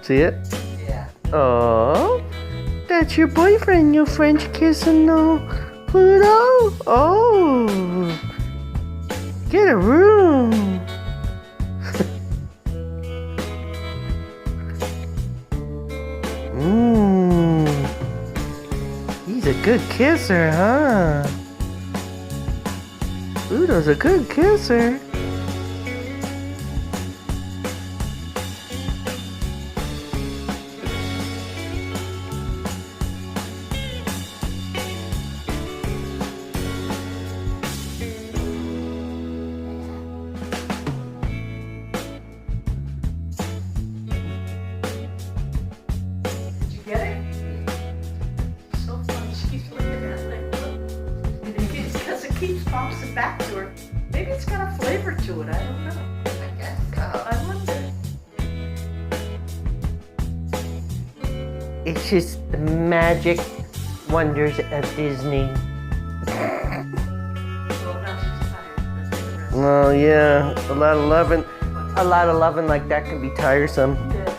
See it? Yeah. Oh, that's your boyfriend, you French kissing, no, Pluto? Oh, get a room. He's a good kisser, huh? Pluto's a good kisser. Get it? So fun. She keeps looking at it. Because it keeps bouncing back to her. Maybe it's got a flavor to it. I don't know. I guess so. I wonder. It's just the magic wonders of Disney. Well, now she's tired. That's the rest. Oh yeah, a lot of loving like that can be tiresome. Yeah.